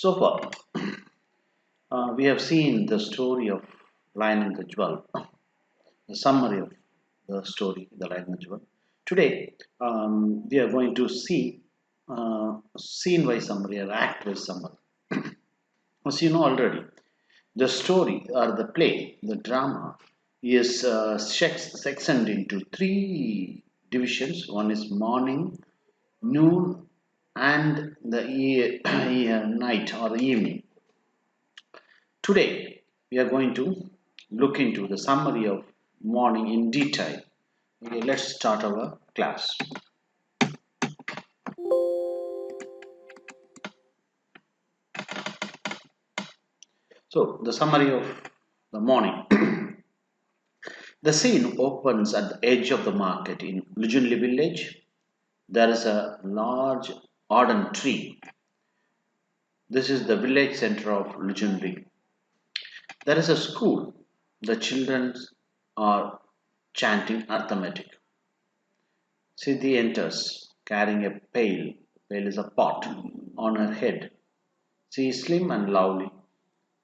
So far, we have seen the story of Lion and the Jewel, the summary of the story, The Lion and the Jewel. Today, we are going to see scene-wise summary or act-wise summary. As you know already, the story or the play, the drama, is sectioned into three divisions. One is morning, noon, and the night or the evening. Today, we are going to look into the summary of morning in detail. Okay, let's start our class. So, the summary of the morning. The scene opens at the edge of the market in Ilujinle village. There is a large odan tree. This is the village center of Ilujinle. There is a school. The children are chanting arithmetic. Sidi enters, carrying a pail. Pail is a pot on her head. She is slim and lovely.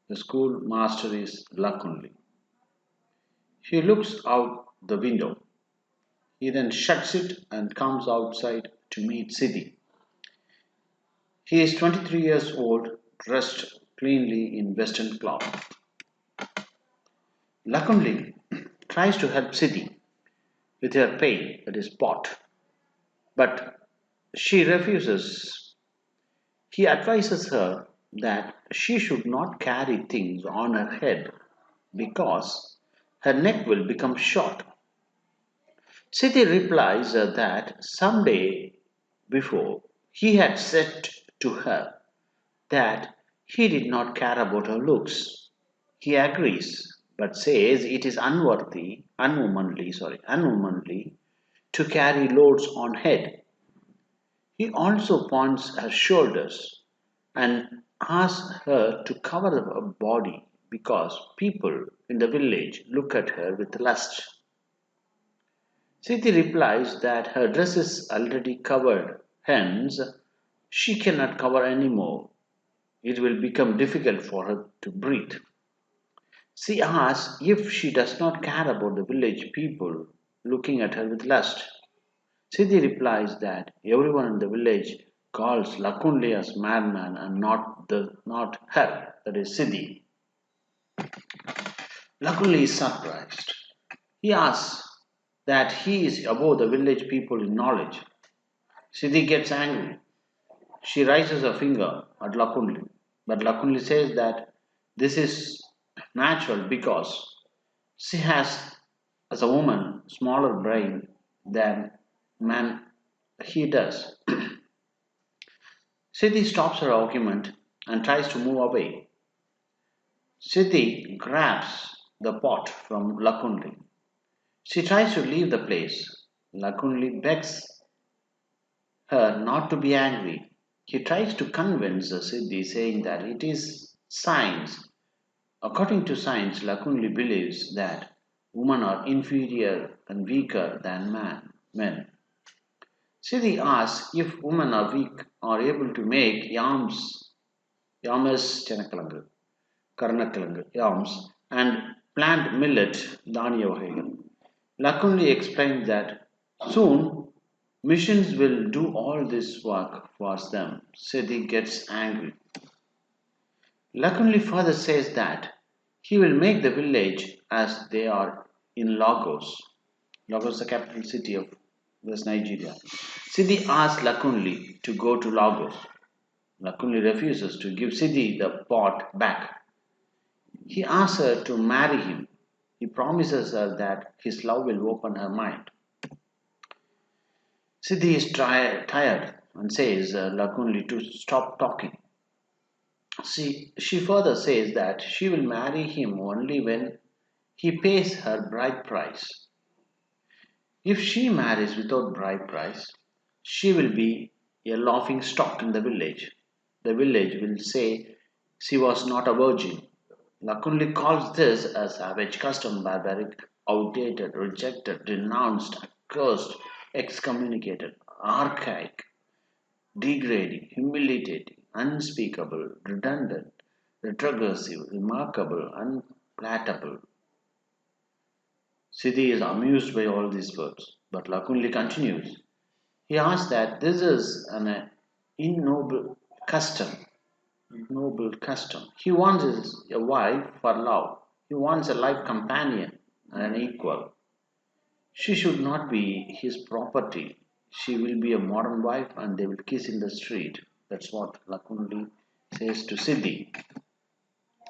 The schoolmaster is Lakunle. He looks out the window. He then shuts it and comes outside to meet Sidi. He is 23 years old, dressed cleanly in western cloth. Lakunle tries to help Sidi with her pail, that is pot, but she refuses. He advises her that she should not carry things on her head because her neck will become short. Siti replies that someday before he had said to her that he did not care about her looks. He agrees, but says it is unwomanly to carry loads on head. He also points her shoulders and asks her to cover her body because people in the village look at her with lust. Siti replies that her dress is already covered, hence, she cannot cover any more. It will become difficult for her to breathe. She asks if she does not care about the village people looking at her with lust. Sidi replies that everyone in the village calls Lakunle as madman and not her, that is Sidi. Lakunle is surprised. He asks that he is above the village people in knowledge. Sidi gets angry. She raises a finger at Lakunle, but Lakunle says that this is natural because she has, as a woman, smaller brain than man he does. Sidi stops her argument and tries to move away. Sidi grabs the pot from Lakunle. She tries to leave the place. Lakunle begs her not to be angry. He tries to convince Sidi, saying that it is science. According to science, Lakunle believes that women are inferior and weaker than men. Sidi asks if women are weak are able to make yamas, chenakalangu, karnakalangu, yams, and plant millet, dhaniya vagaigal. Lakunle explains that soon machines will do all this work for them. Sidi gets angry. Lakunle further says that he will make the village as they are in Lagos. Lagos is the capital city of West Nigeria. Sidi asks Lakunle to go to Lagos. Lakunle refuses to give Sidi the pot back. He asks her to marry him. He promises her that his love will open her mind. Sidi is tired and says Lakunle to stop talking. She further says that she will marry him only when he pays her bride price. If she marries without bride price, she will be a laughing stock in the village. The village will say she was not a virgin. Lakunle calls this a savage custom, barbaric, outdated, rejected, denounced, accursed, excommunicated, archaic, degrading, humiliating, unspeakable, redundant, retrogressive, remarkable, unpalatable. Sidi is amused by all these words, but Lakunle continues. He asks that this is an ignoble custom. Ignoble custom. He wants a wife for love. He wants a life companion and an equal. She should not be his property. She will be a modern wife and they will kiss in the street. That's what Lakunle says to Sidi.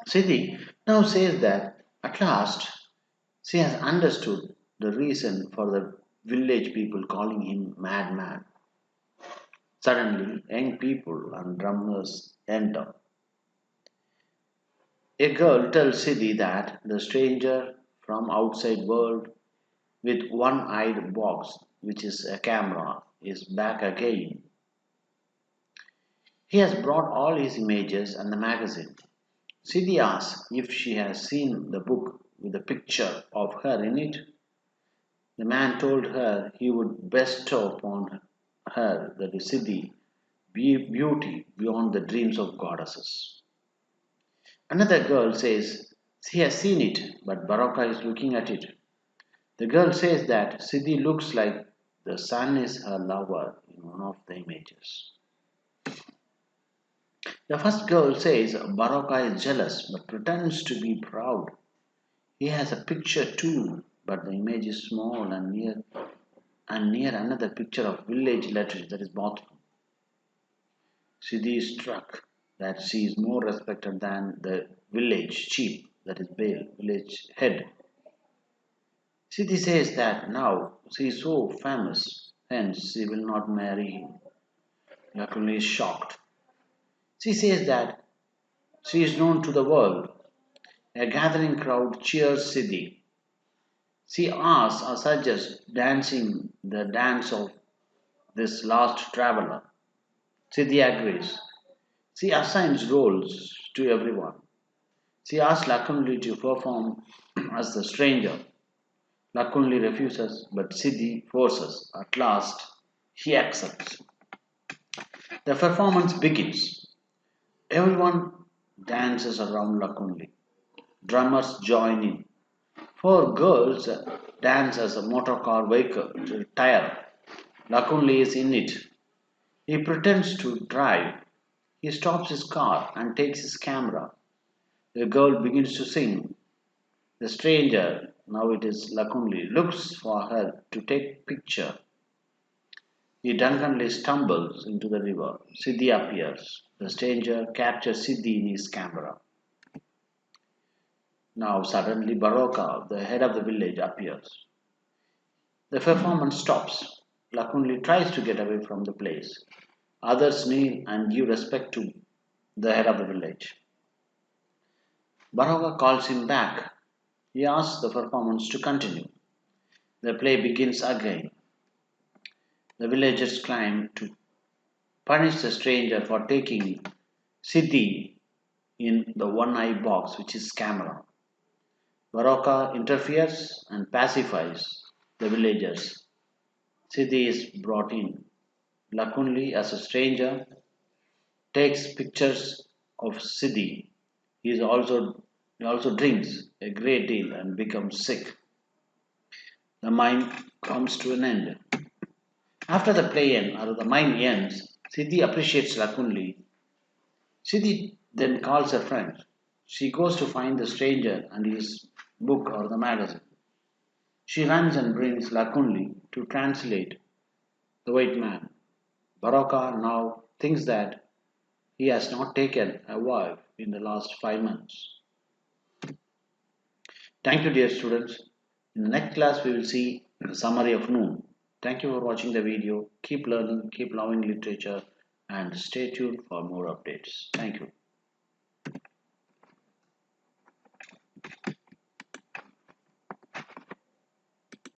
Sidi now says that at last she has understood the reason for the village people calling him madman. Suddenly, young people and drummers enter. A girl tells Sidi that the stranger from outside world with one-eyed box, which is a camera, is back again. He has brought all his images and the magazine. Sidi asks if she has seen the book with a picture of her in it. The man told her he would bestow upon her, that is Sidi, beauty beyond the dreams of goddesses. Another girl says she has seen it, but Baraka is looking at it. The girl says that Sidi looks like the sun is her lover in one of the images. The first girl says Baraka is jealous but pretends to be proud. He has a picture too, but the image is small and near another picture of village letters, that is bathroom. Sidi is struck that she is more respected than the village chief, that is Bail, village head. Sidi says that now she is so famous, hence she will not marry him. Lakunle is shocked. She says that she is known to the world. A gathering crowd cheers Sidi. She asks or suggests dancing the dance of this last traveler. Sidi agrees. She assigns roles to everyone. She asks Lakunle to perform as the stranger. Lakunle refuses, but Sidi forces. At last, he accepts. The performance begins. Everyone dances around Lakunle. Drummers join in. Four girls dance as a motor car vehicle tire. Lakunle is in it. He pretends to drive. He stops his car and takes his camera. The girl begins to sing. The stranger, now it is Lakunle, looks for her to take picture. He drunkenly stumbles into the river. Sidi appears. The stranger captures Sidi in his camera. Now suddenly Baroka, the head of the village, appears. The performance stops. Lakunle tries to get away from the place. Others kneel and give respect to the head of the village. Baroka calls him back. He asks the performance to continue. The play begins again. The villagers climb to punish the stranger for taking Sidi in the one-eye box, which is camera. Baroka interferes and pacifies the villagers. Sidi is brought in. Lakunle, as a stranger, takes pictures of Sidi. He also drinks a great deal and becomes sick. The mime comes to an end. After the play or the mime ends, Sidi appreciates Lakunle. Sidi then calls her friend. She goes to find the stranger and his book or the magazine. She runs and brings Lakunle to translate the white man. Baroka now thinks that he has not taken a wife in the last 5 months. Thank you, dear students. In the next class, we will see the summary of noon. Thank you for watching the video. Keep learning, keep loving literature, and stay tuned for more updates. Thank you.